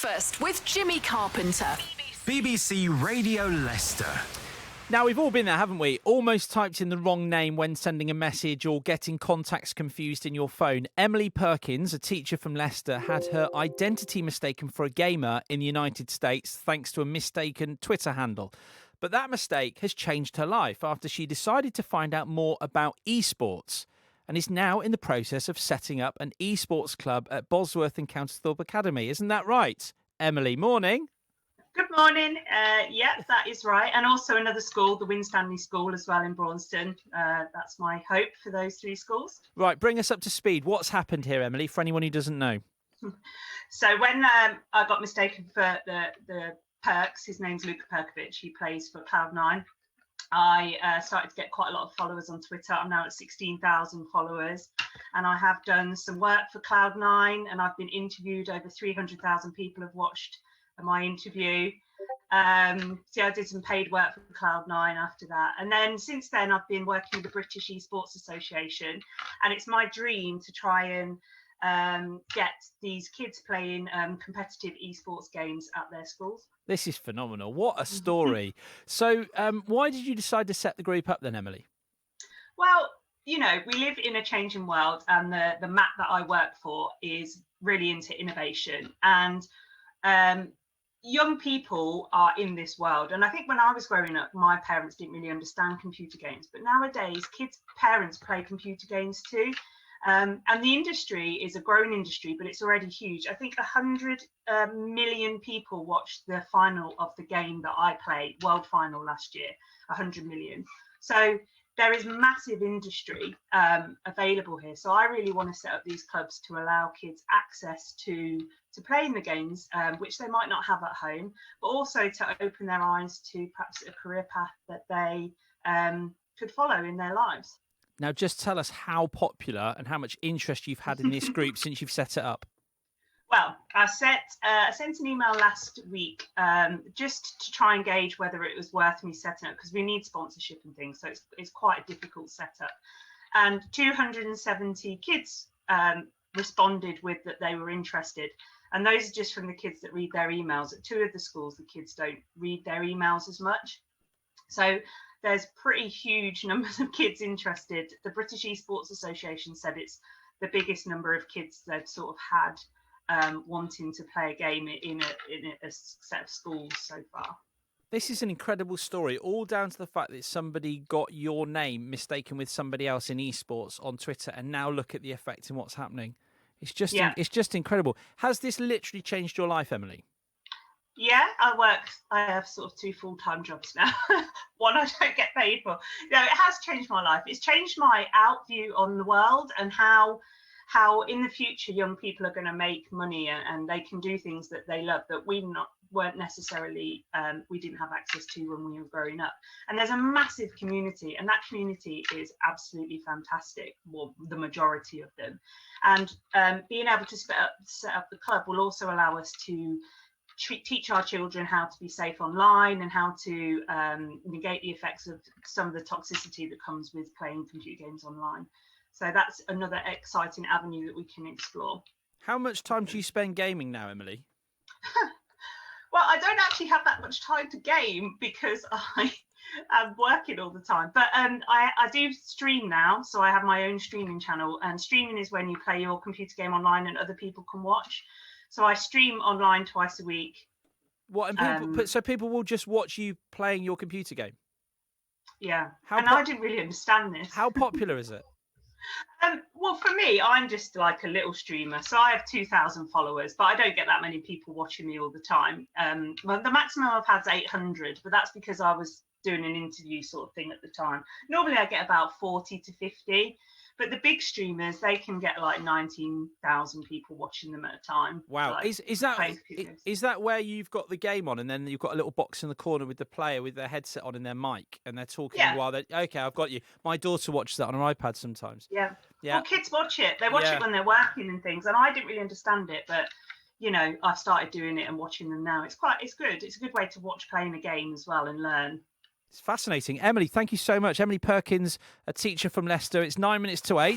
Breakfast with Jimmy Carpenter. BBC Radio Leicester. Now, we've all been there, haven't we? Almost typed in the wrong name when sending a message or getting contacts confused in your phone. Emily Perkins, a teacher from Leicester, had her identity mistaken for a gamer in the United States thanks to a mistaken Twitter handle. But that mistake has changed her life after she decided to find out more about esports and is now in the process of setting up an esports club at Bosworth and Counterthorpe Academy. Isn't that right? Emily, morning. Good morning. Yeah, that is right. And also another school, the Winstanley School as well in Braunston. That's my hope for those three schools. Right, bring us up to speed. What's happened here, Emily, for anyone who doesn't know? So when I got mistaken for the Perks, his name's Luka Perkovic, he plays for Cloud9. I started to get quite a lot of followers on Twitter. I'm now at 16,000 followers, and I have done some work for Cloud9, and I've been interviewed. Over 300,000 people have watched my interview. I did some paid work for Cloud9 after that, and then since then I've been working with the British Esports Association, and it's my dream to try and get these kids playing competitive esports games at their schools. This is phenomenal. What a story. So why did you decide to set the group up then, Emily? Well, you know, we live in a changing world, and the MAT that I work for is really into innovation, and young people are in this world. And I think when I was growing up, my parents didn't really understand computer games, but nowadays parents play computer games too. And the industry is a growing industry, but it's already huge. I think 100 million people watched the final of the game that I played, World Final last year, 100 million. So there is massive industry available here. So I really want to set up these clubs to allow kids access to playing the games, which they might not have at home, but also to open their eyes to perhaps a career path that they could follow in their lives. Now, just tell us how popular and how much interest you've had in this group since you've set it up. Well, I sent an email last week just to try and gauge whether it was worth me setting up, because we need sponsorship and things, so it's quite a difficult setup. And 270 kids responded with that they were interested. And those are just from the kids that read their emails. At two of the schools, the kids don't read their emails as much. So there's pretty huge numbers of kids interested. The British Esports Association said it's the biggest number of kids they've sort of had wanting to play a game in a set of schools so far. This is an incredible story, all down to the fact that somebody got your name mistaken with somebody else in esports on Twitter, and now look at the effect and what's happening. It's just incredible. Has this literally changed your life, Emily? Yeah, I have sort of two full-time jobs now. One I don't get paid for. No, it has changed my life. It's changed my outview on the world and how in the future young people are going to make money and they can do things that they love that weren't necessarily, we didn't have access to when we were growing up. And there's a massive community, and that community is absolutely fantastic, well, the majority of them. And being able to set up the club will also allow us to teach our children how to be safe online and how to negate the effects of some of the toxicity that comes with playing computer games online. So that's another exciting avenue that we can explore. How much time do you spend gaming now, Emily? Well, I don't actually have that much time to game because I am working all the time. But I do stream now, so I have my own streaming channel. And streaming is when you play your computer game online and other people can watch. So I stream online twice a week. What? And so people will just watch you playing your computer game? Yeah. I didn't really understand this. How popular is it? Well, for me, I'm just like a little streamer. So I have 2,000 followers, but I don't get that many people watching me all the time. Well, the maximum I've had is 800, but that's because I was doing an interview sort of thing at the time. Normally I get about 40 to 50. But the big streamers, they can get like 19,000 people watching them at a time. Wow. Like, is that where you've got the game on and then you've got a little box in the corner with the player with their headset on and their mic and they're talking while they're... Okay, I've got you. My daughter watches that on her iPad sometimes. Yeah. Well, kids watch it. They watch it when they're working and things. And I didn't really understand it, but, you know, I've started doing it and watching them now. It's good. It's a good way to watch playing a game as well and learn. It's fascinating. Emily, thank you so much. Emily Perkins, a teacher from Leicester. It's 9 minutes to 8.